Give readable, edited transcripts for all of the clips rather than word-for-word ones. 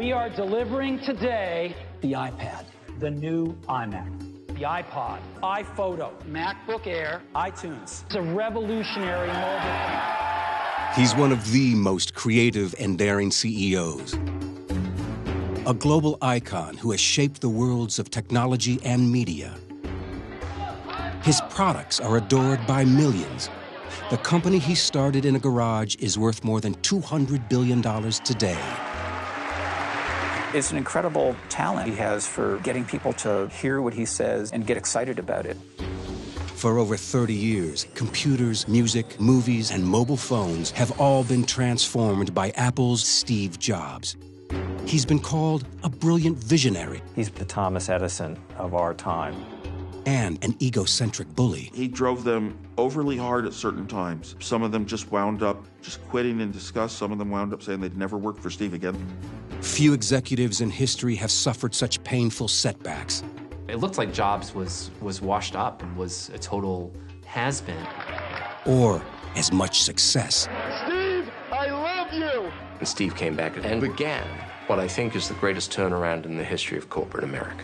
We are delivering today the iPad, the new iMac, the iPod, iPhoto, MacBook Air, iTunes. It's a revolutionary mobile phone. He's one of the most creative and daring CEOs. A global icon who has shaped the worlds of technology and media. His products are adored by millions. The company he started in a garage is worth more than $200 billion today. It's an incredible talent he has for getting people to hear what he says and get excited about it. For over 30 years, computers, music, movies, and mobile phones have all been transformed by Apple's Steve Jobs. He's been called a brilliant visionary. He's the Thomas Edison of our time. And an egocentric bully. He drove them overly hard at certain times. Some of them just wound up just quitting in disgust. Some of them wound up saying they'd never work for Steve again. Few executives in history have suffered such painful setbacks. It looked like Jobs was washed up and was a total has-been. Or as much success. Steve, I love you! And Steve came back and began what I think is the greatest turnaround in the history of corporate America.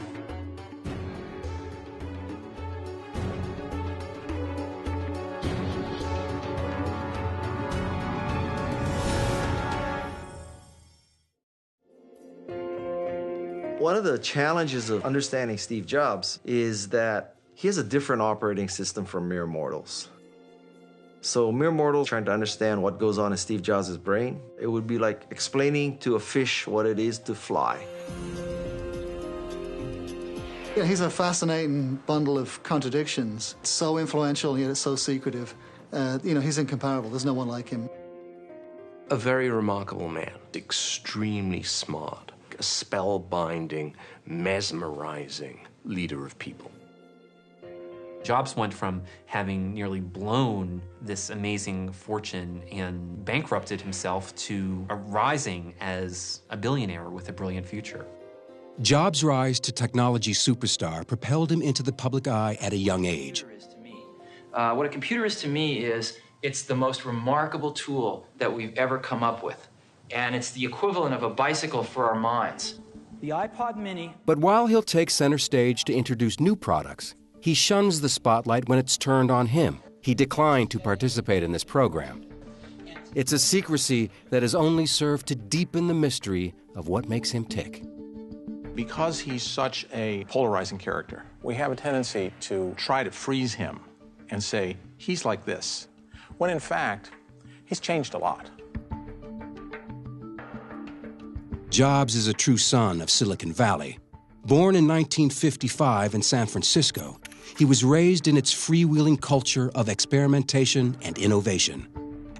One of the challenges of understanding Steve Jobs is that he has a different operating system from mere mortals. So mere mortals trying to understand what goes on in Steve Jobs' brain, it would be like explaining to a fish what it is to fly. Yeah, he's a fascinating bundle of contradictions. So influential, yet it's so secretive. He's incomparable. There's no one like him. A very remarkable man, extremely smart, a spellbinding, mesmerizing leader of people. Jobs went from having nearly blown this amazing fortune and bankrupted himself to rising as a billionaire with a brilliant future. Jobs' rise to technology superstar propelled him into the public eye at a young age. What a computer is to me is it's the most remarkable tool that we've ever come up with. And it's the equivalent of a bicycle for our minds. The iPod Mini. But while he'll take center stage to introduce new products, he shuns the spotlight when it's turned on him. He declined to participate in this program. It's a secrecy that has only served to deepen the mystery of what makes him tick. Because he's such a polarizing character, we have a tendency to try to freeze him and say, he's like this, when in fact, he's changed a lot. Jobs is a true son of Silicon Valley. Born in 1955 in San Francisco, he was raised in its freewheeling culture of experimentation and innovation.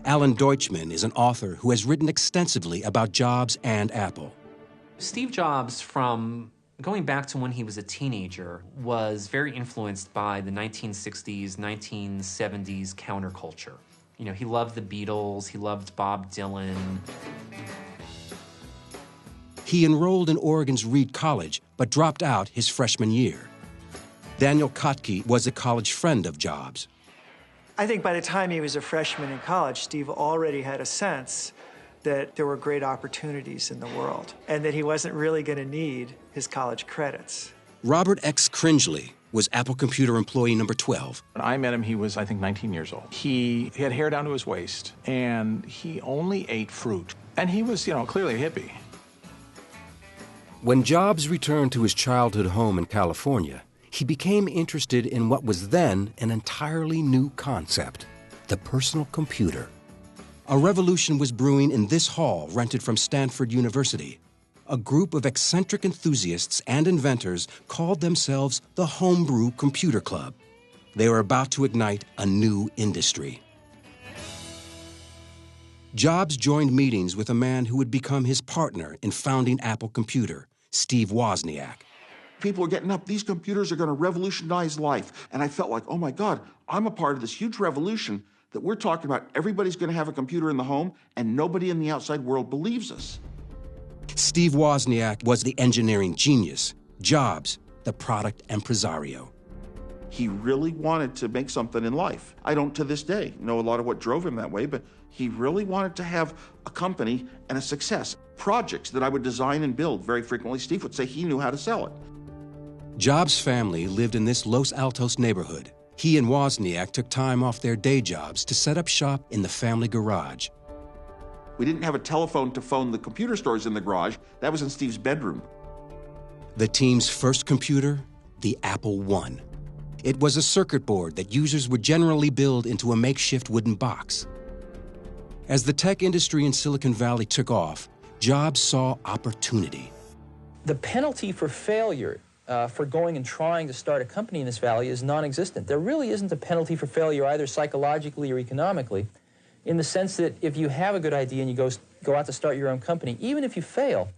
Alan Deutschman is an author who has written extensively about Jobs and Apple. Steve Jobs, from going back to when he was a teenager, was very influenced by the 1960s, 1970s counterculture. You know, he loved the Beatles, he loved Bob Dylan. He enrolled in Oregon's Reed College, but dropped out his freshman year. Daniel Kotke was a college friend of Jobs. I think by the time he was a freshman in college, Steve already had a sense that there were great opportunities in the world and that he wasn't really going to need his college credits. Robert X. Cringely was Apple Computer employee number 12. When I met him, he was, I think, 19 years old. He had hair down to his waist, and he only ate fruit. And he was, clearly a hippie. When Jobs returned to his childhood home in California, he became interested in what was then an entirely new concept, the personal computer. A revolution was brewing in this hall rented from Stanford University. A group of eccentric enthusiasts and inventors called themselves the Homebrew Computer Club. They were about to ignite a new industry. Jobs joined meetings with a man who would become his partner in founding Apple Computer, Steve Wozniak. People are getting up, these computers are going to revolutionize life. And I felt like, oh my God, I'm a part of this huge revolution that we're talking about. Everybody's going to have a computer in the home, and nobody in the outside world believes us. Steve Wozniak was the engineering genius, Jobs, the product impresario. He really wanted to make something in life. I don't, to this day, know a lot of what drove him that way, but He really wanted to have a company and a success. Projects that I would design and build, very frequently, Steve would say he knew how to sell it. Jobs' family lived in this Los Altos neighborhood. He and Wozniak took time off their day jobs to set up shop in the family garage. We didn't have a telephone to phone the computer stores in the garage. That was in Steve's bedroom. The team's first computer, the Apple I. It was a circuit board that users would generally build into a makeshift wooden box. As the tech industry in Silicon Valley took off, Jobs saw opportunity. The penalty for failure for going and trying to start a company in this valley is non-existent. There really isn't a penalty for failure either psychologically or economically, in the sense that if you have a good idea and you go out to start your own company, even if you fail,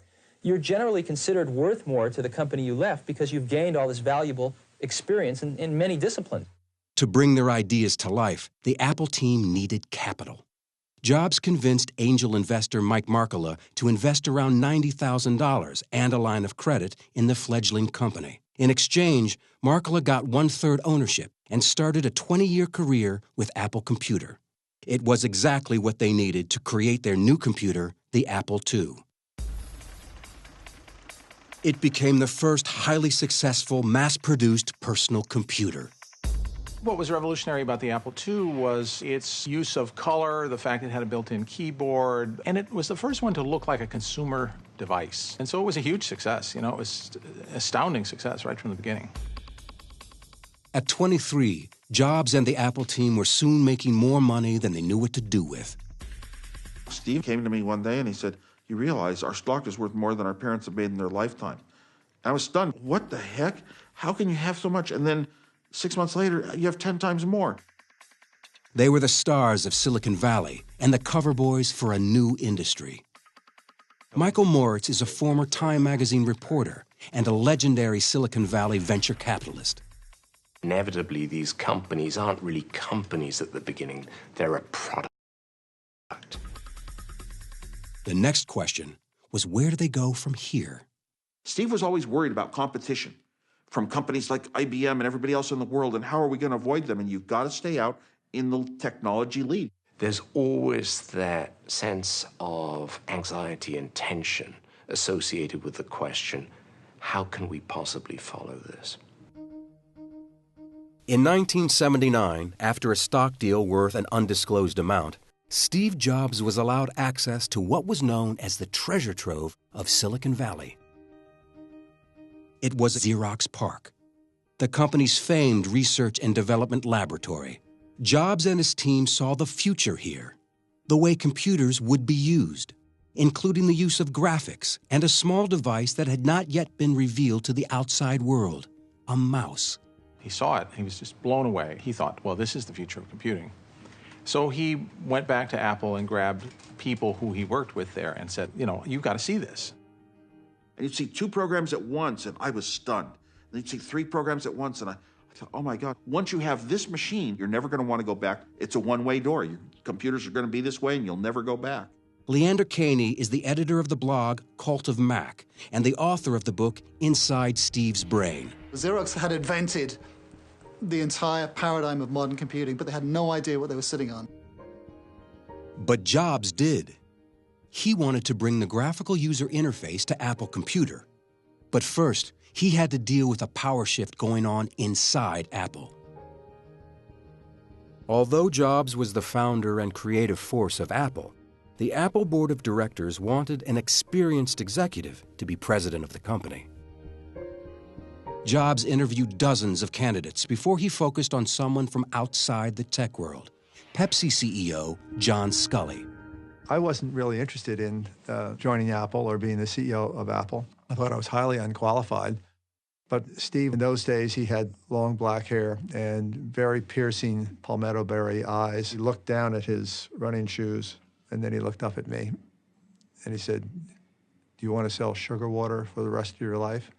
you're generally considered worth more to the company you left because you've gained all this valuable experience in many disciplines. To bring their ideas to life, the Apple team needed capital. Jobs convinced angel investor Mike Markkula to invest around $90,000 and a line of credit in the fledgling company. In exchange, Markkula got 1/3 ownership and started a 20-year career with Apple Computer. It was exactly what they needed to create their new computer, the Apple II. It became the first highly successful, mass-produced personal computer. What was revolutionary about the Apple II was its use of color, the fact it had a built-in keyboard, and it was the first one to look like a consumer device. And so it was a huge success. You know, it was an astounding success right from the beginning. At 23, Jobs and the Apple team were soon making more money than they knew what to do with. Steve came to me one day and he said, "You realize our stock is worth more than our parents have made in their lifetime." I was stunned. What the heck? How can you have so much? And then 6 months later, you have 10 times more. They were the stars of Silicon Valley and the cover boys for a new industry. Michael Moritz is a former Time magazine reporter and a legendary Silicon Valley venture capitalist. Inevitably, these companies aren't really companies at the beginning. They're a product. The next question was, where do they go from here? Steve was always worried about competition from companies like IBM and everybody else in the world, and how are we going to avoid them? And you've got to stay out in the technology lead. There's always that sense of anxiety and tension associated with the question, how can we possibly follow this? In 1979, after a stock deal worth an undisclosed amount, Steve Jobs was allowed access to what was known as the treasure trove of Silicon Valley. It was Xerox PARC, the company's famed research and development laboratory. Jobs and his team saw the future here, the way computers would be used, including the use of graphics and a small device that had not yet been revealed to the outside world, a mouse. He saw it. He was just blown away. He thought, well, this is the future of computing. So he went back to Apple and grabbed people who he worked with there and said, you know, you've got to see this. And you'd see 2 programs at once, and I was stunned. And you'd see 3 programs at once, and I thought, oh my God, once you have this machine, you're never going to want to go back. It's a one-way door. Your computers are going to be this way, and you'll never go back. Leander Caney is the editor of the blog Cult of Mac and the author of the book Inside Steve's Brain. Xerox had invented the entire paradigm of modern computing, but they had no idea what they were sitting on. But Jobs did. He wanted to bring the graphical user interface to Apple Computer. But first, he had to deal with a power shift going on inside Apple. Although Jobs was the founder and creative force of Apple, the Apple board of directors wanted an experienced executive to be president of the company. Jobs interviewed dozens of candidates before he focused on someone from outside the tech world, Pepsi CEO John Sculley. I wasn't really interested in joining Apple or being the CEO of Apple. I thought I was highly unqualified. But Steve, in those days, he had long black hair and very piercing palmetto berry eyes. He looked down at his running shoes, and then he looked up at me. And he said, do you want to sell sugar water for the rest of your life?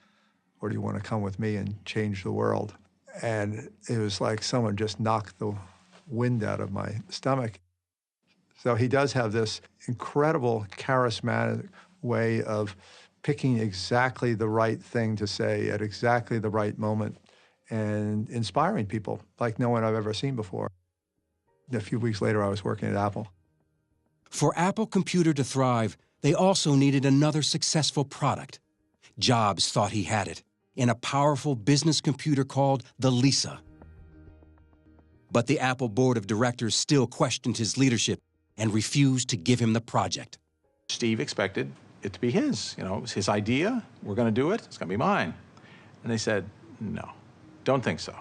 Or do you want to come with me and change the world? And it was like someone just knocked the wind out of my stomach. So he does have this incredible charismatic way of picking exactly the right thing to say at exactly the right moment and inspiring people like no one I've ever seen before. A few weeks later, I was working at Apple. For Apple Computer to thrive, they also needed another successful product. Jobs thought he had it in a powerful business computer called the Lisa. But the Apple board of directors still questioned his leadership and refused to give him the project. Steve expected it to be his. You know, it was his idea. We're going to do it. It's going to be mine. And they said, no, don't think so.